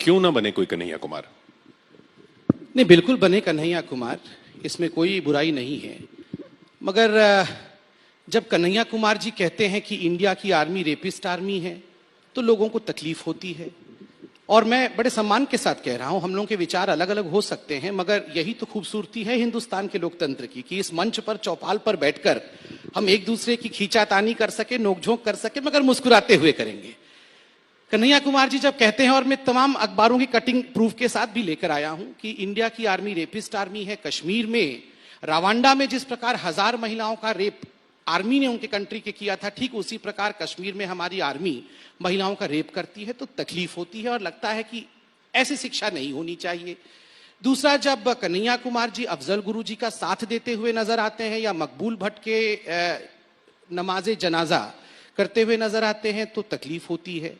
क्यों ना बने कोई कन्हैया कुमार? नहीं, बिल्कुल बने कन्हैया कुमार, इसमें कोई बुराई नहीं है। मगर जब कन्हैया कुमार जी कहते हैं कि इंडिया की आर्मी रेपिस्ट आर्मी है तो लोगों को तकलीफ होती है। और मैं बड़े सम्मान के साथ कह रहा हूं, हम लोगों के विचार अलग अलग हो सकते हैं, मगर यही तो खूबसूरती है हिंदुस्तान के लोकतंत्र की कि इस मंच पर चौपाल पर बैठकर हम एक दूसरे की खींचातानी कर सके, नोकझोंक कर सके, मगर मुस्कुराते हुए करेंगे। कन्हैया कुमार जी जब कहते हैं, और मैं तमाम अखबारों की कटिंग प्रूफ के साथ भी लेकर आया हूं कि इंडिया की आर्मी रेपिस्ट आर्मी है। कश्मीर में रवांडा में जिस प्रकार 1000 महिलाओं का रेप आर्मी ने उनके कंट्री के किया था, ठीक उसी प्रकार कश्मीर में हमारी आर्मी महिलाओं का रेप करती है, तो तकलीफ होती है और लगता है कि ऐसी शिक्षा नहीं होनी चाहिए। दूसरा, जब कन्हैया कुमार जी अफजल गुरु जी का साथ देते हुए नजर आते हैं या मकबूल भट्ट के नमाजे जनाजा करते हुए नजर आते हैं तो तकलीफ होती है।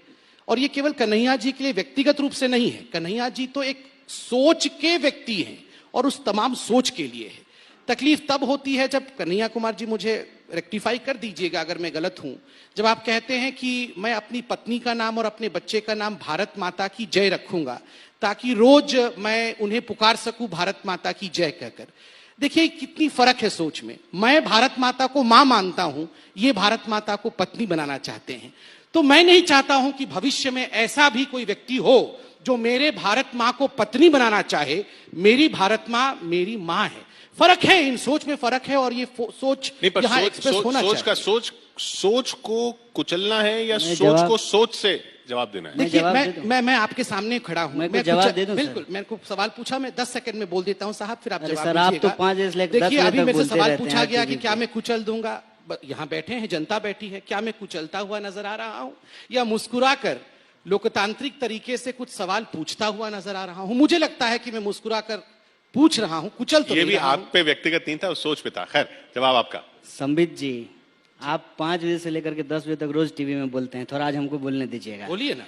और ये केवल कन्हैया जी के लिए व्यक्तिगत रूप से नहीं है, कन्हैया जी तो एक सोच के व्यक्ति हैं और उस तमाम सोच के लिए है। तकलीफ तब होती है जब, कन्हैया कुमार जी मुझे रेक्टिफाई कर दीजिएगा अगर मैं गलत हूं, जब आप कहते हैं कि मैं अपनी पत्नी का नाम और अपने बच्चे का नाम भारत माता की जय रखूंगा ताकि रोज मैं उन्हें पुकार सकूं भारत माता की जय कहकर। देखिए कितनी फर्क है सोच में। मैं भारत माता को मां मानता हूं, ये भारत माता को पत्नी बनाना चाहते हैं। तो मैं नहीं चाहता हूं कि भविष्य में ऐसा भी कोई व्यक्ति हो जो मेरे भारत मां को पत्नी बनाना चाहे। मेरी भारत मां मेरी मां है। फर्क है, इन सोच में फर्क है और ये सोच यहां एक्सप्रेस होना चाहिए। सोच को कुचलना है या सोच को सोच से जवाब देना है? देखिए मैं आपके सामने खड़ा हूं, मैं जवाब दे दूं। बिल्कुल, मैंने को सवाल पूछा, मैं 10 सेकंड में बोल देता हूं साहब, फिर आप जवाब दीजिएगा। आप तो 5 देखिए अभी मेरे से सवाल पूछा गया कि क्या मैं कुचल दूंगा। यहां बैठे हैं, जनता बैठी है, क्या मैं कुचलता हुआ नजर आ रहा हूं या मुस्कुराकर लोकतांत्रिक तरीके से कुछ सवाल पूछता हुआ नजर आ रहा हूं? मुझे लगता है कि मैं मुस्कुराकर पूछ रहा हूं, कुचल तो ये भी आप पे व्यक्तिगत नहीं था, उस सोच पे था। खैर, जवाब आपका। संबित जी, आप 5 बजे से लेकर के 10 बजे तक रोज टीवी में बोलते हैं, थोड़ा आज हमको बोलने दीजिएगा। बोलिए ना।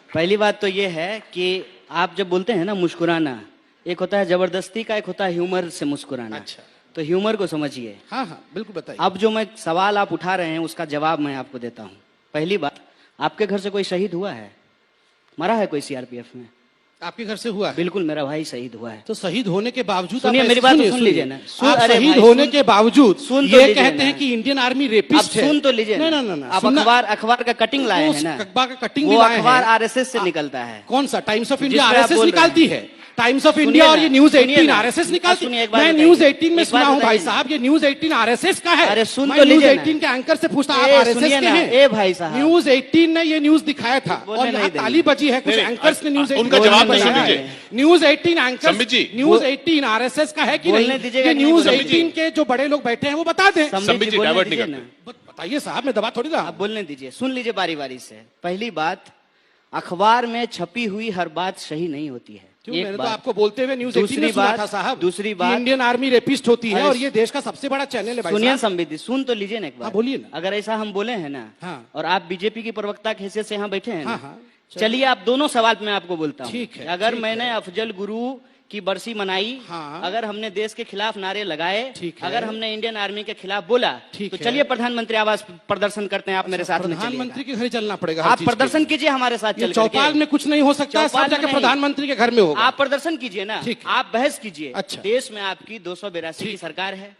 पहली बात तो ये है कि आप जब बोलते हैं ना मुस्कुराना, एक होता है जबरदस्ती का, एक होता है ह्यूमर से मुस्कुराना। अच्छा, तो ह्यूमर को समझिए। हाँ हाँ बिल्कुल बताइए। अब जो मैं सवाल आप उठा रहे हैं उसका जवाब मैं आपको देता हूं। पहली बात, आपके घर से कोई शहीद हुआ है? मरा है कोई सीआरपीएफ में? आपके घर से हुआ है? बिल्कुल, मेरा भाई शहीद हुआ है। तो शहीद होने के बावजूद सुनिए मेरी बात, सुन लीजिए ना। शहीद होने के बावजूद ये कहते हैं कि इंडियन आर्मी रेपिस्ट है। सुन तो लीजिए ना। आप अखबार का कटिंग लाए हैं ना, अखबार का कटिंग वो अखबार आरएसएस से निकलता है। कौन सा? टाइम्स ऑफ इंडिया आरएसएस निकालती है। टाइम्स ऑफ इंडिया और ये न्यूज 18 आरएसएस निकालती है। मैं न्यूज 18 में सुना हूं भाई साहब, ये न्यूज 18 आरएसएस का है। अरे सुन तो न्यूज लीजिए 18 के एंकर से पूछता, आप आरएसएस के हैं? ए भाई साहब, न्यूज 18 ने ये न्यूज दिखाया था और यहाँ ताली बजी है कुछ एंकर्स ने। न्यूज 18 उनका जवाब सुन लीजिए। न्यूज 18 एंकर, न्यूज 18 आरएसएस का है कि नहीं? ये न्यूज 18 के जो बड़े लोग बैठे हैं वो बता दें। संबित जी डाइवर्ट नहीं करते। बताइए साहब, मैं दबा थोड़ी रहा। आप बोलने दीजिए, सुन लीजिए बारी बारी से। पहली बात, अखबार में छपी हुई हर बात सही नहीं होती है। मैंने तो आपको बोलते हुए न्यूज 18 में सुना था साहब। दूसरी बात, इंडियन आर्मी रेपिस्ट होती है और ये देश का सबसे बड़ा चैनल है भाई। सुनिए संबित जी, सुन तो लीजिए ना एक बार। बोलिए ना। अगर ऐसा हम बोले हैं ना, हाँ। और आप बीजेपी की प्रवक्ता की हैसियत से यहाँ बैठे हैं ना, हाँ। चलिए आप दोनों सवाल मैं आपको बोलता हूँ। ठीक है। अगर मैंने अफजल गुरु की बरसी मनाई, हाँ। अगर हमने देश के खिलाफ नारे लगाए, ठीक है। अगर हमने इंडियन आर्मी के खिलाफ बोला, तो चलिए प्रधानमंत्री आवास प्रदर्शन करते हैं। आप मेरे साथ में चलिए। प्रधानमंत्री के घर चलना पड़ेगा। आप प्रदर्शन कीजिए हमारे साथ चल करके। चौपाल में कुछ नहीं हो सकता, सब जाके प्रधानमंत्री के घर में होगा। आप प्रदर्शन कीजिए ना, आप बहस कीजिए। अच्छा। देश में आपकी 282 की सरकार है,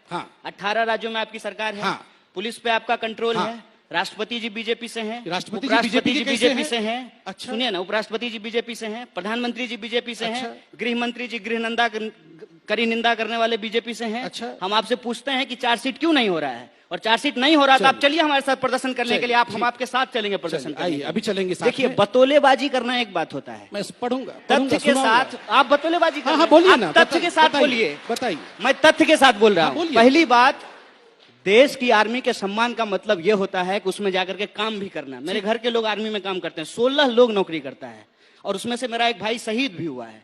18 राज्यों में आपकी सरकार है, पुलिस पे आपका कंट्रोल है, राष्ट्रपति जी बीजेपी से हैं, राष्ट्रपति जी बीजेपी से हैं। अच्छा। सुनिए ना, उपराष्ट्रपति जी बीजेपी से हैं, प्रधानमंत्री जी बीजेपी से हैं, गृह मंत्री जी करी निंदा करने वाले बीजेपी से हैं। अच्छा। हम आपसे पूछते हैं कि चार्जशीट क्यों नहीं हो रहा है, और चार्जशीट नहीं हो रहा तो आप चलिए हमारे साथ प्रदर्शन करने के लिए। हम आपके साथ चलेंगे प्रदर्शन करने। अभी चलेंगे। देखिए, बतौलेबाजी करना एक बात होता है, मैं पढ़ूंगा तथ्य के साथ आप बतौलेबाजी हाँ बोलिए ना, तथ्य के साथ बोलिए। बताइए। मैं तथ्य के साथ बोल रहा हूँ। पहली बात, देश की आर्मी के सम्मान का मतलब यह होता है कि उसमें जाकर के काम भी करना। मेरे घर के लोग आर्मी में काम करते हैं, 16 लोग नौकरी करता है और उसमें से मेरा एक भाई शहीद भी हुआ है।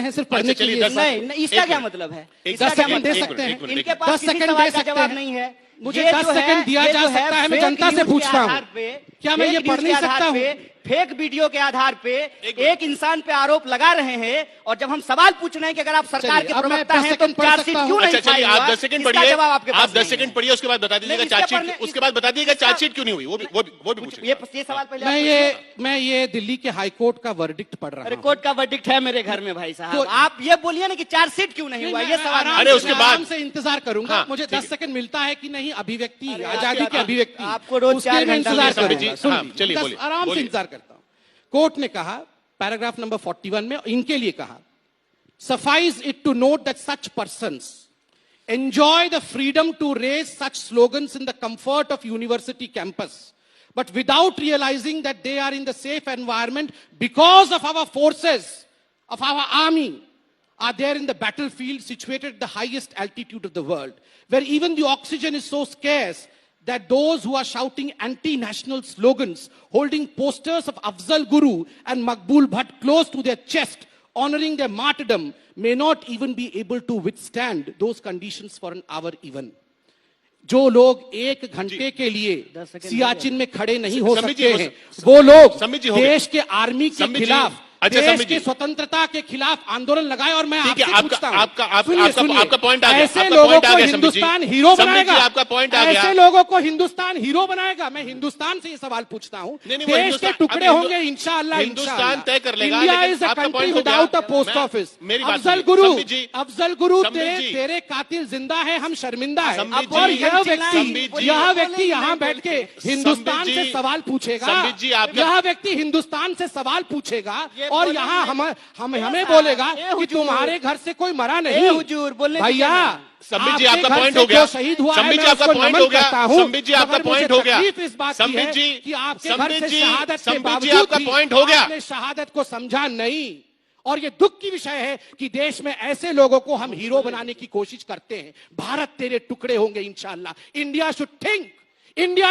हैं सिर्फ पढ़ने के चलिए, लिए? 10 नहीं नहीं, इसका क्या मतलब है? इसका 10 क्या सेकंड दे मतलब है? सकते हैं? इनके 10 पास किसी सेकंड सवाल दे का सकते जवाब हैं? नहीं है। मुझे ये 10 जो है, सेकंड दिया ये जा जो है सकता है, मैं फेक जनता से न्यूज़ के पूछता हूं। आधार पे, क्या मैं फेक ये पढ़ न्यूज़ नहीं के सकता आधार हूं? पे, फेक वीडियो के आधार पे एक इंसान पे आरोप लगा रहे हैं, और जब हम सवाल पूछ रहे हैं कि अगर आप सरकार चलिए, के अब मैं प्रवक्ता 10 हैं तो सेकंड पढ़ चार्जशीट सकता क्यों हूं? नहीं अच्छा चलिए, फाइल आप हुआ? 10 सेकंड इसका पढ़िए, जवाब आपके पास आप 10 नहीं सेकंड है। पढ़िए, उसके बाद बता दीजिएगा नहीं, इसके चार्जशीट, पढ़ने- उसके बाद बता दीजिएगा चार्जशीट क्यों नहीं हुई, वो भी पूछिए। ये सवाल पहले आप पूछिए। मैं ये दिल्ली के हाई कोर्ट का वर्डिक्ट पढ़ रहा अरे हूं। कोर्ट का वर्डिक्ट है मेरे घर में भाई साहब, तो- आप ये बोलिए ना कि चार्जशीट क्यों नहीं नहीं, हुआ, मैं ये सवाल आराम अरे से- उसके मैं बाद- आराम से इंतजार करूंगा। हाँ, मुझे ठीक 10 सेकंड मिलता है कि नहीं, अभिव्यक्ति, अरे आजादी की आपको- अभिव्यक्ति, आपको रोज उसके 4 लिए मैं घंटा इंतजार मिलता है। करूंगा। हाँ, सुन, चलिए, बस बोलिए, आराम से बोलिए। इंतजार करता हूं। कोर्ट ने कहा पैराग्राफ नंबर 41 में, इनके लिए कहा, suffice it to note that such persons enjoy the freedom to raise such slogans in the comfort of university campus, but without realizing that they are in the safe environment because of our forces, of our army, are there in the battlefield situated at the highest altitude of the world, where even the oxygen is so scarce that those who are shouting anti-national slogans, holding posters of Afzal Guru and Maqbool Bhatt close to their chest, honoring their martyrdom, may not even be able to withstand those conditions for an hour even. जो लोग एक घंटे के लिए सियाचिन में खड़े नहीं हो सकते हैं, वो लोग देश के आर्मी के खिलाफ, देश की स्वतंत्रता के खिलाफ आंदोलन लगाए। और मैं आपसे पूछता हूं, आपका पॉइंट आ गया, ऐसे लोगों को हिंदुस्तान हीरो बनाएगा? आपका पॉइंट आ गया। ऐसे लोगों को हिंदुस्तान हीरो बनाएगा? मैं हिंदुस्तान से ये सवाल पूछता हूं। देश के टुकड़े होंगे इंशाअल्लाह, हिंदुस्तान तय कर लेगा। India is a country without a post office. Afzal Guru तेरे कातिल जिंदा है, हम शर्मिंदा है। और यह व्यक्ति यहाँ बैठ के हिंदुस्तान से सवाल पूछेगा, यह व्यक्ति हिंदुस्तान से सवाल पूछेगा और यहाँ हमें बोलेगा कि तुम्हारे घर से कोई मरा नहीं। हुजूर बोलने भैया, संबित जी आपका पॉइंट हो गया। शहीद हुआ है, संबित जी मैं आपका उसको पॉइंट नमन हो गया। करता हूं। संबित जी आपका पॉइंट हो गया। इस बात की है कि आपके घर से शहादत के संबित जी बावजूद आपका भी पॉइंट हो गया। आपने शहादत को समझा नहीं। और ये दुख की विषय है कि देश में ऐसे लोगों को हम हीरो बनाने की कोशिश करते हैं। भारत तेरे टुकड़े होंगे इंशाअल्लाह। India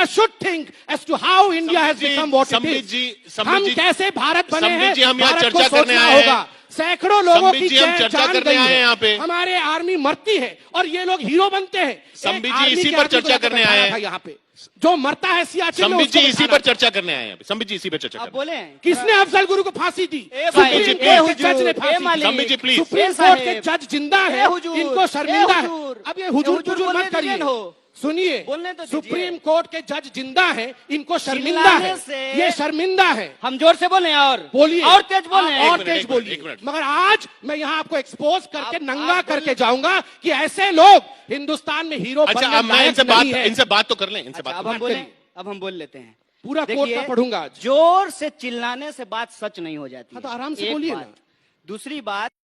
should think as to how India has become what it is. हम कैसे भारत बने हैं, भारत को सोचना होगा। सैकड़ों लोगों की जान गई है, हमारे आर्मी मरती है और ये लोग हीरो बनते हैं। संबित जी इसी पर चर्चा करने आए हैं यहाँ पे। जो मरता है सियाचिन में, संबित जी इसी पर चर्चा करने आए हैं। संबित जी इसी पर चर्चा आप बोले किसने अफजल गुरु को फांसी दी? सुप्रीम कोर्ट के जज ने फांसी दी। संबित जी प्लीज, सुप्रीम कोर्ट के जज जिंदा है, इनको शर्मिंदा है। अब ये हुजूर मत करिए, सुनिए, सुप्रीम कोर्ट के जज जिंदा है, इनको शर्मिंदा है, ये शर्मिंदा है। हम जोर से बोले और बोलिए, और तेज बोले, और तेज बोलिए। मगर आज मैं यहाँ आपको एक्सपोज करके नंगा करके जाऊंगा कि ऐसे लोग हिंदुस्तान में हीरो बनने लायक नहीं है। इनसे बात तो कर लें, इनसे बात। अब हम बोल लेते हैं। पूरा कोर्ट का पढ़ूंगा। जोर से चिल्लाने से बात सच नहीं हो जाती। तो आराम से बोलिए ना। दूसरी बात,